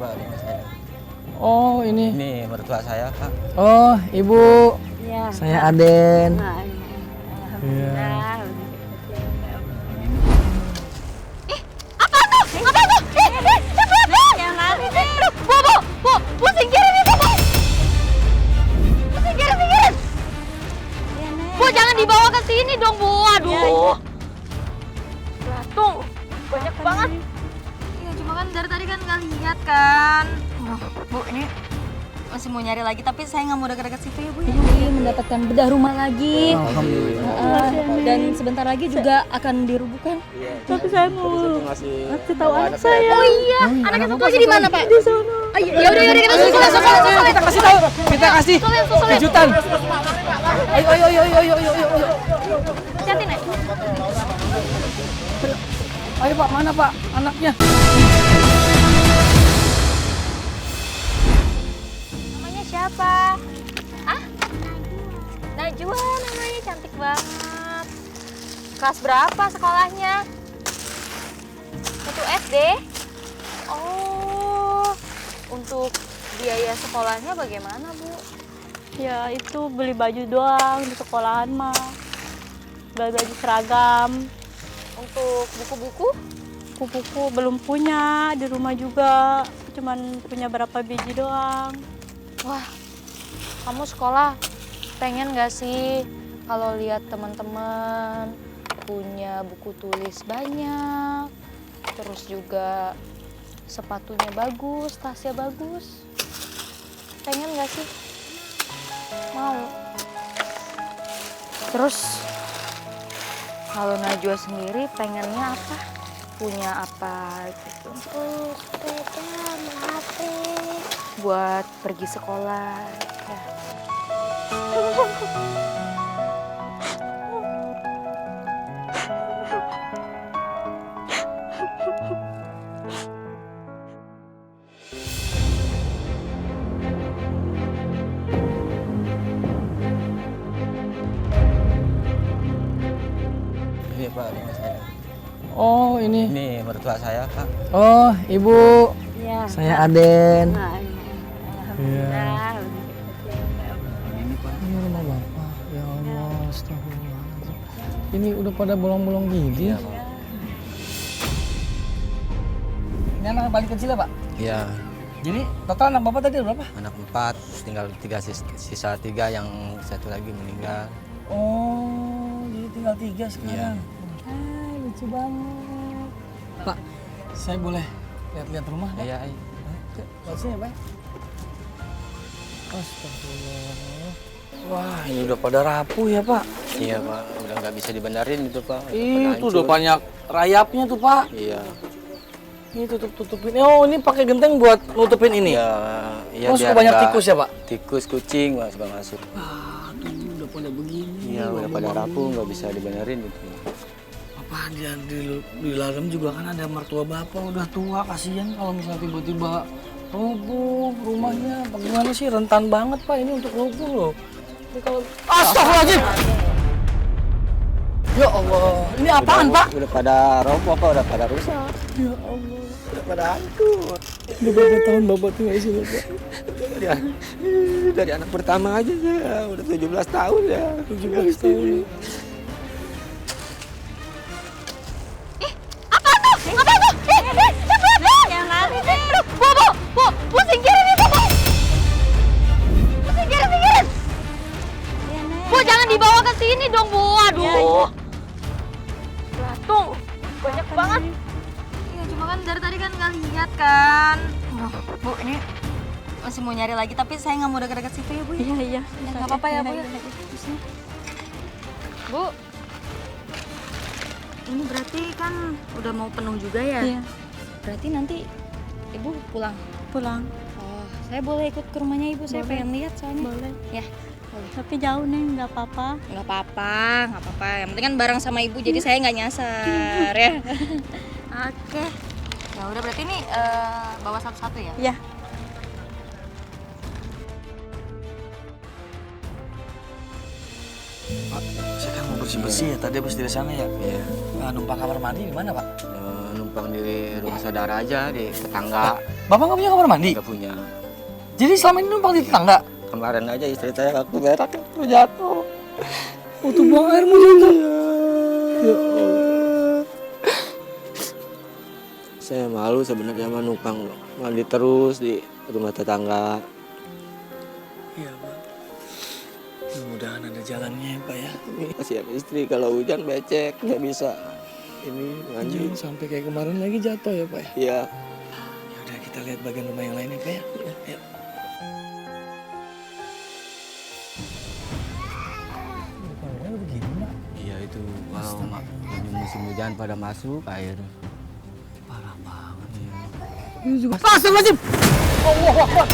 Pak, rumah saya. Oh, ini. Ini mertua saya, Pak. Oh, Ibu. Ya, Saya Aden. Alhamdulillah. Apa tuh? Yang lari deh. Bu, singkirin itu, Bu. Singkirin. Ya, Nek. Bu, jangan dibawa ke sini dong, Bu. Aduh. Ya, ya. Tuh, banyak banget. Iya, cuma kan dari tadi kan nggak lihat kan. Bu, ini masih mau nyari lagi, tapi saya nggak mau dekat-dekat situ ya, Bu. Ini mendapatkan bedah rumah lagi. Alhamdulillah. Dan sebentar lagi juga akan dirubuhkan. Tapi saya mau ngasih tahu anak saya. Oh iya, anaknya satu lagi di mana, Pak? Di sana. Ya udah kita susul. Kita kasih tahu. Kita kasih kejutan. Ayo. Hati-hati, Nek. Ayo Pak, mana Pak anaknya? Namanya siapa? Ah? Najwa namanya, cantik banget. Kelas berapa sekolahnya? 1 SD? Oh, untuk biaya sekolahnya bagaimana, Bu? Ya itu beli baju doang di sekolahan mah. Beli baju seragam. Untuk buku-buku? Kupu-kupu belum punya, di rumah juga. Cuman punya berapa biji doang. Wah, kamu sekolah pengen gak sih kalau lihat teman-teman punya buku tulis banyak, terus juga sepatunya bagus, tasnya bagus? Pengen gak sih? Mau. Terus kalau Najwa sendiri pengennya apa? Punya apa gitu? Sepeda sama HP. Buat pergi sekolah. Ya. Ini Pak, rumah saya. Oh, ini. Ini mertua saya, Pak. Oh, Ibu. Ya. Saya Aden. Alhamdulillah. Ini rumah Bapak. Ya Allah, astagfirullahaladzim. Ini udah pada bolong-bolong gini. Iya, Pak. Ini anak paling kecil ya Pak? Iya, Jadi total anak Bapak tadi ada berapa? anak 4, tinggal 3, sisa 3 yang satu lagi meninggal. Oh, jadi tinggal 3 sekarang. Iya. Lucu banget. Pak, saya boleh lihat-lihat rumah? Pak? Iya, Lihat sini ya Pak. Astagfirullah. Wah, ini udah pada rapuh ya Pak. iya Pak, udah nggak bisa dibenerin itu Pak. Itu udah banyak rayapnya tuh Pak. Iya. Ini tutup-tutupin. Oh, ini pakai genteng buat nutupin ini? Iya, iya. Oh, suka banyak tikus ya Pak? Tikus, kucing Pak, suka masuk. Aduh, udah pada begini. Iya, udah pada rapuh, nggak bisa dibenerin itu. Apa dia di dalam juga kan ada mertua Bapak udah tua, kasihan kalau misalnya tiba-tiba rubuh rumahnya. Bagaimana sih, rentan banget Pak ini untuk rubuh loh. Ini kalau Astagfirullahaladzim. Ya Allah, ini apaan Pak? Udah pada roboh Pak, udah pada rusak. Ya Allah, Udah pada hancur. udah berapa tahun Bapak tinggal di sini Pak? Dari anak pertama aja ya, udah 17 tahun ya. 17 tahun. Yang lari deh. Bu, singkirin itu, Bu. Singkirin. Ya, Nek. Bu, jangan dibawa ke sini dong, Bu. Aduh. Ya, ya. Tuh, banyak banget. Iya, cuma kan dari tadi kan nggak lihat kan. Bu, ini masih mau nyari lagi, tapi saya nggak mau dekat-dekat situ ya, Bu. Iya. Ya, nggak apa-apa ya, Bu. Ya. Bu, ini berarti kan udah mau penuh juga ya? Iya. Berarti nanti Ibu pulang? Pulang. Oh, saya boleh ikut ke rumahnya Ibu? Saya Boleh. pengen lihat soalnya. Boleh. Ya, Tapi jauh nih, nggak apa-apa. nggak apa-apa. Yang penting kan bareng sama Ibu, jadi saya nggak nyasar ya. Oke. Ya udah, berarti ini bawa satu-satu ya? Iya. Pak, saya kan mau bersih-bersih ya, tadi habis dari sana ya. Iya. Numpang kamar mandi di mana Pak? Numpang di rumah saudara aja, di tetangga. Bapak nggak punya kamar mandi? Nggak punya. Jadi selama ini numpang di tetangga? Kemarin aja istri saya waktu berak itu jatuh. Waktu buang air mau jatuh? Ya Allah. Saya malu sebenarnya mah numpang mandi terus di rumah tetangga. Iya Pak. Mudah-mudahan ada jalannya ya Pak ya. Ini kasihan istri kalau hujan becek nggak bisa ini mandi. Jangan sampai kayak kemarin lagi jatuh ya Pak ya. Iya. Ya udah kita lihat bagian rumah yang lainnya Pak ya. Ayo. Rumahnya begini Pak. Iya itu kalau musim hujan pada masuk air. Parah banget. Iya. Ini juga. Astagfirullahaladzim. Allah Akbar.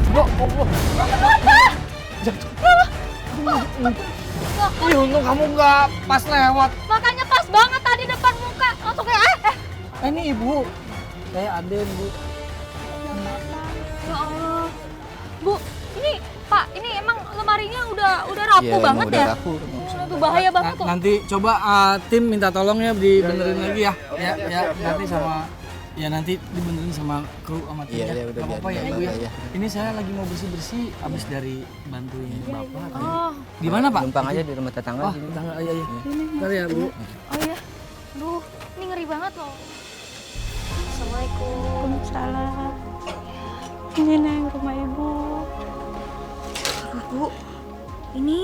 Ya Allah. Jatuh. Ih, untung kamu nggak pas lewat. Makanya pas banget tadi depan muka. Langsung kayak Ini ibu. Saya Aden bu. Ya Allah. Bu, ini Pak, ini emang lemarinya udah rapuh banget udah ya? rapuh. Itu bahaya banget tuh. Nanti coba tim minta tolong ya dibenerin lagi ya. Ya, nanti sama nanti dibenerin sama kru sama tim. Iya, udah Nggak apa-apa ya biar ibu ya. ya. Ini saya lagi mau bersih-bersih abis dari bantuin bapak. Oh, Di mana Pak? Numpang aja di rumah tetangga. Oh, sini. tetangga. Iya. Bentar ya bu. oh iya. Duh, ini ngeri banget loh. Assalamualaikum. Waalaikumsalam. Ini Neng rumah ibu. Aduh, Bu. Ini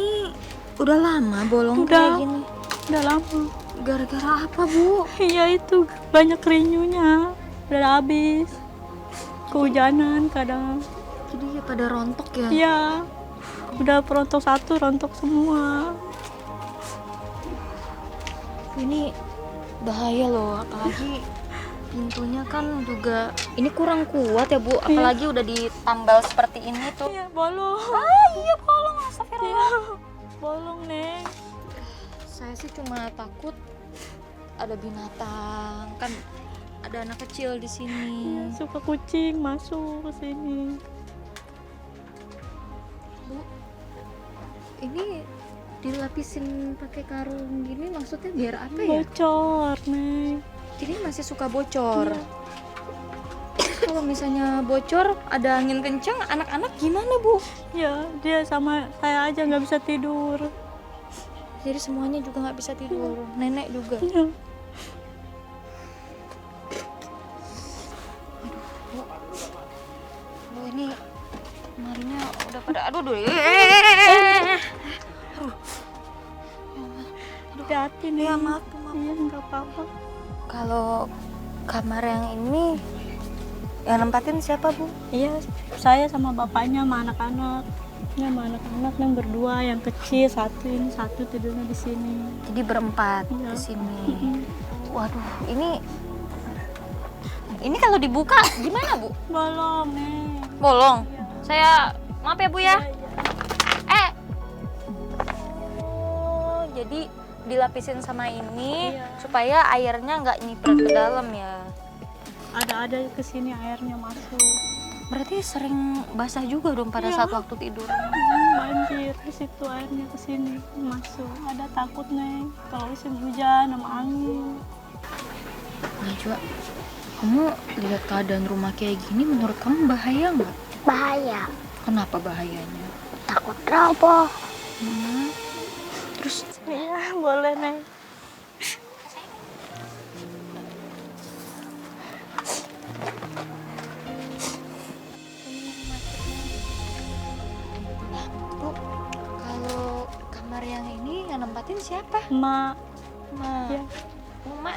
udah lama bolong Udah. kayak gini. Udah lama. Gara-gara apa, Bu? Iya itu banyak rinyunya. Udah habis. Kehujanan kadang. Jadi ya pada rontok ya? Iya. Udah rontok satu, rontok semua. Ini bahaya loh, apalagi pintunya kan juga ini kurang kuat ya Bu, apalagi udah ditambal seperti ini tuh. Iya, bolong. Iya bolong, astagfirullah. Iya. Bolong, Neng. Saya sih cuma takut ada binatang, kan ada anak kecil di sini. Suka kucing masuk ke sini. Bu, ini dilapisin pakai karung gini maksudnya biar apa ya? Bocor, Neng. Jadi masih suka bocor. Terus kalau misalnya bocor, ada angin kencang, anak-anak gimana Bu? Ya, dia sama saya aja nggak bisa tidur. Jadi semuanya juga nggak bisa tidur, nenek juga. Iya. Bu, ini lemarinya udah pada aduh. Hati-hati nih. Ya maaf, Bu, maaf. Iya, nggak apa-apa. Kalau kamar yang ini yang nempatin siapa Bu? Iya, saya sama bapaknya sama anak-anak. Ini sama anak-anak yang berdua, yang kecil satu, ini satu tidurnya di sini. Jadi berempat Iya. di sini. Waduh, ini kalau dibuka gimana Bu? Bolong, nih. Bolong. Saya maaf ya Bu ya. Oh, jadi dilapisin sama ini Iya. supaya airnya nggak nyiprat ke dalam ya. Ada ke sini airnya masuk. Berarti sering basah juga dong pada Iya. saat waktu tidur. Banjir di situ airnya ke sini masuk. Ada takut, Neng. Kalau musim hujan sama angin. Najwa, kamu lihat keadaan rumah kayak gini menurut kamu bahaya nggak? Bahaya, Kenapa bahayanya? takut roboh. Terus Iya, boleh, Neng. Bu, kalau kamar yang ini yang nempatin siapa? Mak, Ma. ya, Mama,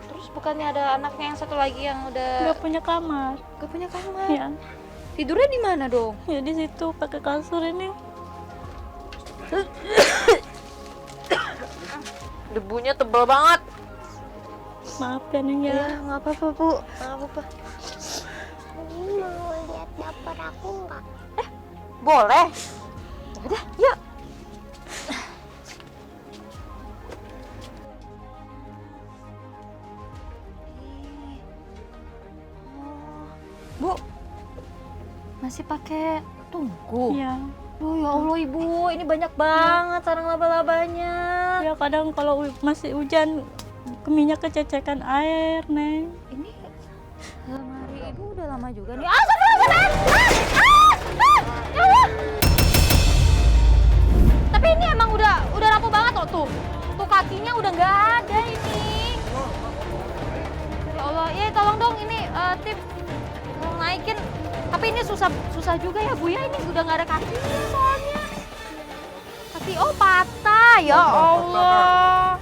terus bukannya ada anaknya yang satu lagi yang udah nggak punya kamar. gak punya kamar? Ya, Tidurnya di mana dong? ya di situ pakai kasur ini. Debunya tebal banget. Maaf ya, Neng ya. Ya, nggak apa-apa Bu, nggak apa-apa. Ini mau lihat dapur aku nggak? Boleh. Udah, yuk. Bu, masih pakai tungku? Iya. Oh ya Allah Ibu, ini banyak banget sarang laba-labanya. Ya kadang kalau masih hujan minyak kececekan air, Neng. Ini Lemari ibu udah lama juga nih. Astagfirullahaladzim! Ya Allah! Tapi ini emang udah rapuh banget loh tuh. Tuh kakinya udah nggak ada ini. Ya Allah, ya tolong dong ini tim tolong naikin. Tapi ini susah juga ya Bu ya, ini udah nggak ada kakinya soalnya. Kaki patah ya Allah.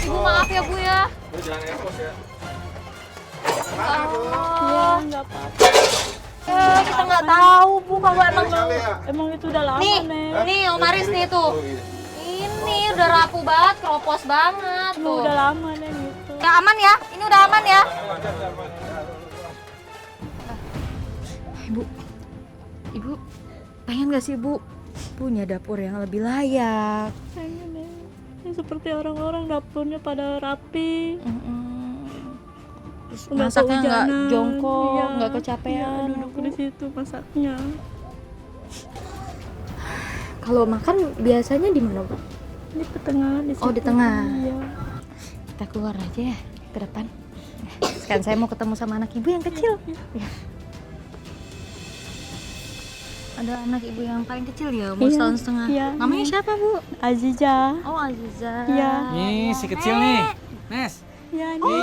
Ibu maaf ya Bu ya. Bu jangan ekspos ya. Iya, nggak apa-apa. Kita nggak tahu Bu kalau Emang itu udah lama, nih, Neng. nih Om Aris nih tuh. Ini udah rapuh banget, keropos banget Emang tuh. udah lama, Neng, itu. Ya aman ya, ini udah aman ya. Ibu pengen gak sih Bu punya dapur yang lebih layak? Pengen, Neng. Ya, seperti orang-orang dapurnya pada rapi. Terus Nggak masaknya nggak kehujanan. jongkok, Iya, nggak kecapean. iya, duduk di situ masaknya. Kalau makan biasanya di mana Bu? Di tengah, di situ. Oh, di tengah. Iya. Kita keluar aja ya ke depan. Sekarang saya mau ketemu sama anak ibu yang kecil. Ya. Ada anak ibu yang paling kecil ya, umur Iya, setahun setengah. iya. Namanya siapa Bu? Aziza. Oh Aziza. Iya. Nih si kecil nih, Nes. Iya, Ini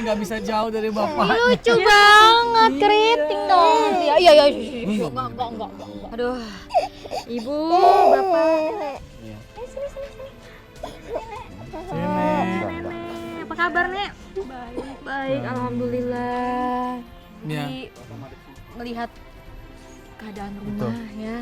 nggak bisa jauh dari bapak. Lucu banget, keriting dong. Iya. Enggak. Aduh, ibu, bapak. Nenek, apa kabar Nek? Baik, alhamdulillah. Iya. Jadi, melihat keadaan rumah ya,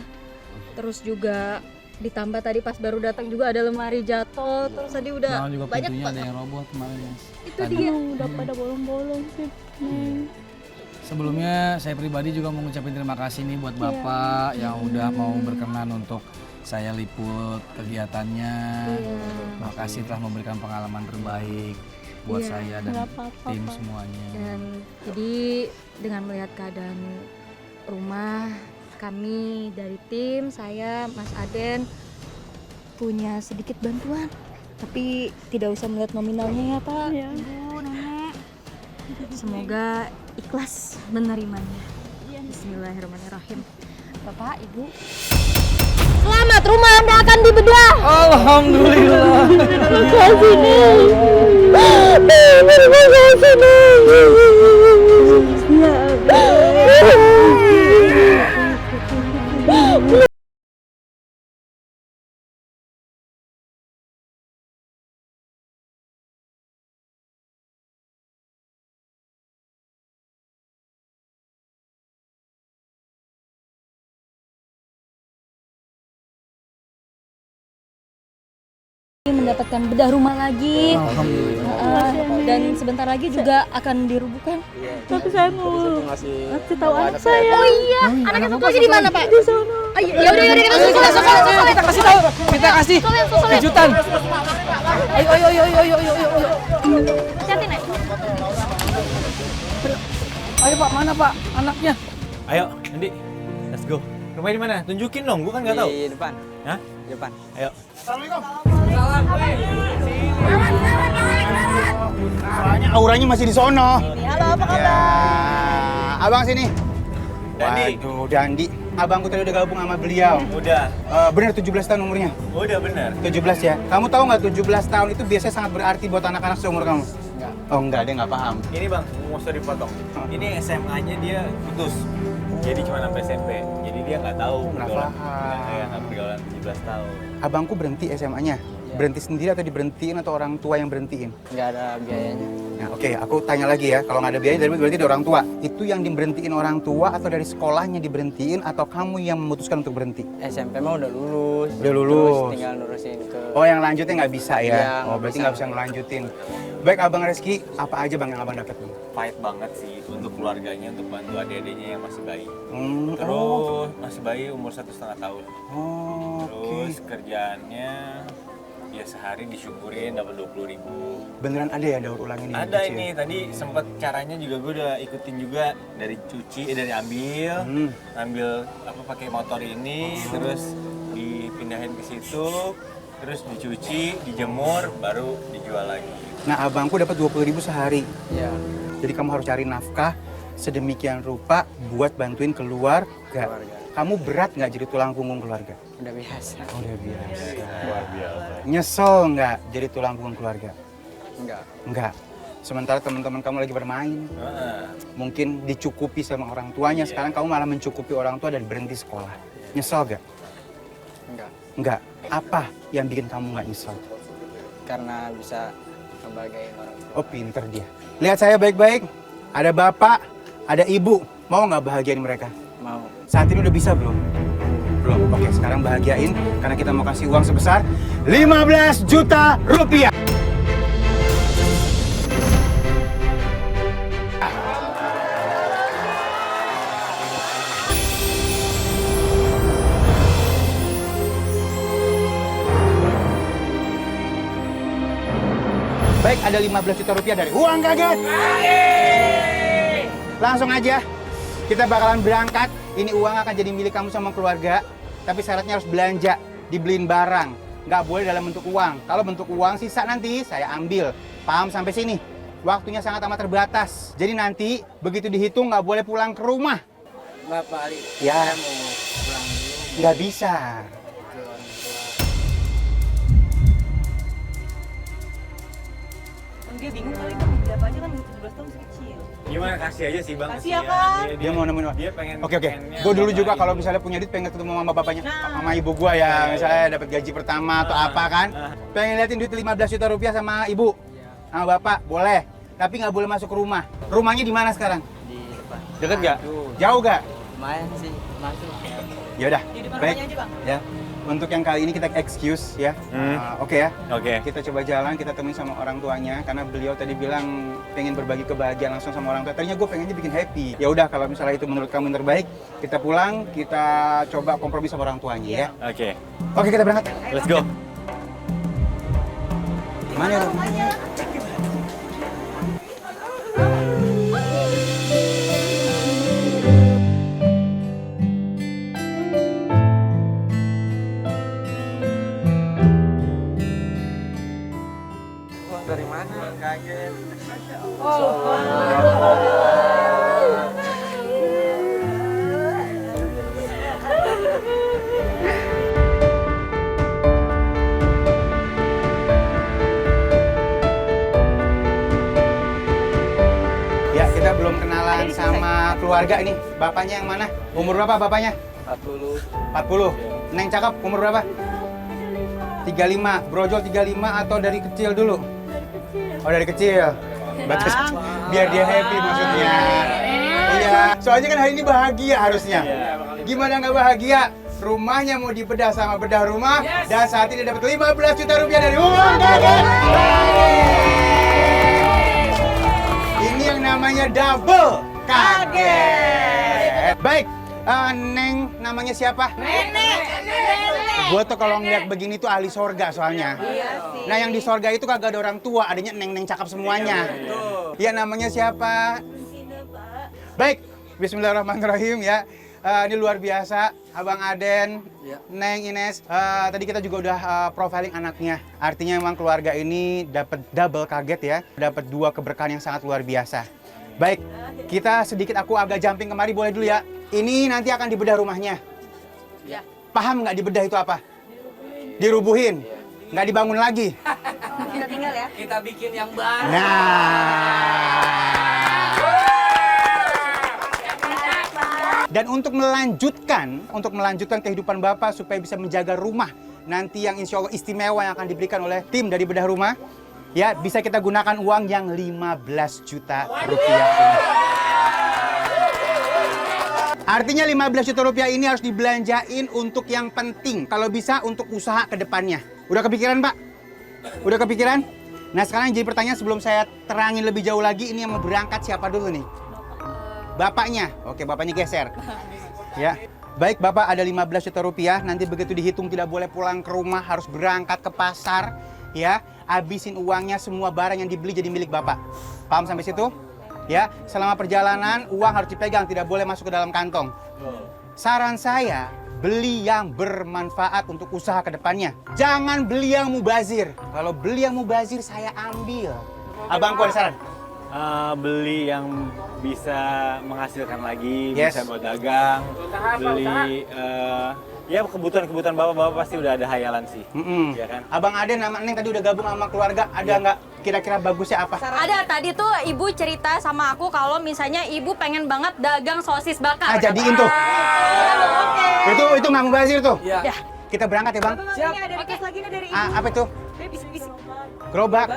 terus juga ditambah tadi pas baru datang juga ada lemari jatuh, terus tadi udah Nah, juga banyak pintunya ada banget. yang roboh kemarin, Nes. Itu Tadi. dia. Emang udah pada bolong-bolong sih, Neng. Sebelumnya saya pribadi juga mau ngucapin terima kasih nih buat Bapak yang udah mau berkenan untuk saya liput kegiatannya. Iya. Makasih telah memberikan pengalaman terbaik buat Iya, saya dan nggak apa-apa, tim Pak. semuanya. Dan jadi dengan melihat keadaan rumah, kami dari tim, saya, Mas Aden punya sedikit bantuan. Tapi tidak usah melihat nominalnya ya Pak, Iya. Ibu, Nenek. Semoga ikhlas menerimanya. Bismillahirrahmanirrahim. Bapak, Ibu. Selamat, rumah Anda akan dibedah. Alhamdulillah. Mendapatkan bedah rumah lagi. Alhamdulillah. Dan sebentar lagi juga akan dirubuhkan. Tapi saya mau ngasih ngasih tahu anak saya. Oh iya, anaknya satu lagi di mana Pak? Di sana. Ya udah kita susulin. Kita kasih tahu, kita kasih kejutan. Ayo. Hati-hati Nek. Ayo Pak, mana Pak anaknya? Ayo, Andi, let's go. Rumahnya di mana? Tunjukin dong, gua kan nggak tahu. Di depan. Hah? Di depan. Ayo. Soalnya auranya masih di sono. Halo, apa kabar? Ya, abang sini. Dandi. Waduh, Dandi. Abangku tadi udah gabung sama beliau. Udah. Bener 17 tahun umurnya. Udah bener. 17 ya. Kamu tahu nggak 17 tahun itu biasanya sangat berarti buat anak-anak seumur kamu? Enggak. Oh enggak, dia nggak paham. Ini bang, mau sorry dipotong. Ini SMA-nya dia putus. Jadi cuma sampai SMP. Jadi dia nggak tahu Nggak pergaulan. paham. Nggak pergaulan 17 tahun. Abangku berhenti SMA-nya. Berhenti sendiri atau diberhentiin atau orang tua yang berhentiin? Nggak ada biayanya. Nah, oke, aku tanya lagi ya. Kalau nggak ada biaya, berarti dari orang tua. Itu yang diberhentiin orang tua atau dari sekolahnya diberhentiin atau kamu yang memutuskan untuk berhenti? SMP mah udah lulus. Udah lulus. Terus tinggal nurusin ke. Oh, yang lanjutnya nggak bisa ya? Iya, Oh, nggak berarti bisa. nggak bisa ngelanjutin. Baik, Abang Reski, apa aja Bang yang Abang dapat? Fight banget sih untuk keluarganya, untuk bantu adik-adiknya yang masih bayi. Oh, Terus masih bayi umur 1,5 tahun. oh, oke. Terus kerjaannya ya sehari disyukurin dapat 20.000. Beneran ada ya daur ulang ini? Ada Kecil? ini tadi sempat caranya juga gue udah ikutin juga dari cuci dari ambil apa pakai motor ini terus dipindahin ke situ terus dicuci, dijemur, baru dijual lagi. Nah, abangku dapat 20.000 sehari. Iya. Jadi kamu harus cari nafkah sedemikian rupa buat bantuin keluarga. Kamu berat nggak jadi tulang punggung keluarga? Udah biasa. Udah biasa. Luar biasa. Nyesel nggak jadi tulang punggung keluarga? Enggak. Enggak. Sementara teman-teman kamu lagi bermain, mungkin dicukupi sama orang tuanya. Sekarang kamu malah mencukupi orang tua dan berhenti sekolah. Nyesel nggak? Enggak. Enggak. Apa yang bikin kamu nggak nyesel? Karena bisa ngebahagiain orang tua. Oh, pinter dia. Lihat saya baik-baik. Ada bapak, ada ibu. Mau nggak bahagiain mereka? Mau. Saat ini udah bisa belum? Belum. Oke, sekarang bahagiain karena kita mau kasih uang sebesar 15 juta rupiah. Baik, ada 15 juta rupiah dari uang kaget. Langsung aja, kita bakalan berangkat. Ini uang akan jadi milik kamu sama keluarga. Tapi syaratnya harus belanja, dibeliin barang. Nggak boleh dalam bentuk uang. Kalau bentuk uang sisa nanti saya ambil. Paham sampai sini? Waktunya sangat amat terbatas. Jadi nanti begitu dihitung nggak boleh pulang ke rumah. Bapak Ali, Ya. saya mau pulang dulu Nggak bisa. ke orang tua. Dia bingung kali Bang, beli apa aja kan 17 tahun masih kecil. Gimana, kasih aja sih Bang. Kasih ya, kasihan. Kak. Dia mau nemuin uang. Dia pengen. Oke. pengennya Gue dulu juga bapaknya. kalau misalnya punya duit pengen ketemu mama bapaknya, Nah. sama ibu gua ya, misalnya dapat gaji pertama atau apa kan. Pengen liatin duit 15 juta rupiah sama ibu, sama bapak, boleh. Tapi nggak boleh masuk ke rumah. Rumahnya di mana sekarang? Di depan. Deket nggak? Aduh, Jauh nggak? lumayan sih masuk. Ya udah, Di depan baik. rumahnya aja Bang. Ya, untuk yang kali ini kita excuse ya. Oke ya. Oke. Kita coba jalan, kita temuin sama orang tuanya karena beliau tadi bilang pengen berbagi kebahagiaan langsung sama orang tua. Tadinya gue pengennya bikin happy. Ya udah, kalau misalnya itu menurut kamu yang terbaik, kita pulang, kita coba kompromi sama orang tuanya ya. Oke. Oke, kita berangkat. Let's go. Mana ya rumahnya? Uang dari mana? Kaget. Ya, kita belum kenalan sama keluarga ini. Bapaknya yang mana? Umur berapa bapaknya? 40. 40. Neng cakep, umur berapa? 35. Brojol 35 atau dari kecil dulu? Oh, dari kecil. Bagus. Biar dia happy maksudnya. Iya. Soalnya kan hari ini bahagia harusnya. Gimana nggak bahagia? Rumahnya mau dibedah sama bedah rumah dan saat ini dapat 15 juta rupiah dari uang kaget. Ini yang namanya double kaget. Baik, Neng namanya siapa? Nenek. Gue tuh kalau ngeliat begini tuh ahli sorga soalnya. Nah yang di sorga itu kagak ada orang tua, adanya neng-neng cakep semuanya. Ya namanya siapa? Baik, bismillahirrahmanirrahim ya. Ini luar biasa, Abang Aden, Neng Ines. Tadi kita juga udah profiling anaknya. Artinya memang keluarga ini dapat double kaget ya. Dapat dua keberkahan yang sangat luar biasa. Baik, kita sedikit aku agak jumping kemari boleh dulu ya. Ini nanti akan dibedah rumahnya. Ya. Paham nggak dibedah itu apa? Dirubuhin. Nggak dibangun lagi. Kita tinggal ya. Kita bikin yang baru. Nah. Dan untuk melanjutkan kehidupan Bapak supaya bisa menjaga rumah nanti yang insya Allah istimewa yang akan diberikan oleh tim dari bedah rumah, ya bisa kita gunakan uang yang 15 juta rupiah ini. Artinya 15 juta rupiah ini harus dibelanjain untuk yang penting. Kalau bisa untuk usaha ke depannya. Udah kepikiran, Pak? Udah kepikiran? Nah sekarang jadi pertanyaan sebelum saya terangin lebih jauh lagi, ini yang mau berangkat siapa dulu nih? Bapaknya. Oke, bapaknya geser. Ya. Baik, Bapak ada 15 juta rupiah. Nanti begitu dihitung tidak boleh pulang ke rumah, harus berangkat ke pasar. Ya, habisin uangnya, semua barang yang dibeli jadi milik Bapak. Paham sampai situ? Ya, selama perjalanan uang harus dipegang, tidak boleh masuk ke dalam kantong. Saran saya, beli yang bermanfaat untuk usaha kedepannya. Jangan beli yang mubazir. Kalau beli yang mubazir, saya ambil. Abangku ada saran? Beli yang bisa menghasilkan lagi, Yes. bisa buat dagang, beli ya kebutuhan bapak pasti udah ada hayalan sih, ya kan? Abang Aden sama Neng tadi udah gabung sama keluarga, ada nggak kira-kira bagusnya apa? Ada, tadi tuh ibu cerita sama aku kalau misalnya ibu pengen banget dagang sosis bakar. Ah, jadiin tuh. Itu nggak mubazir tuh. Iya. Ya. Kita berangkat ya bang. Siap. Ini ada request lagi nih dari ibu. Apa itu? Bisik-bisik. Gerobak.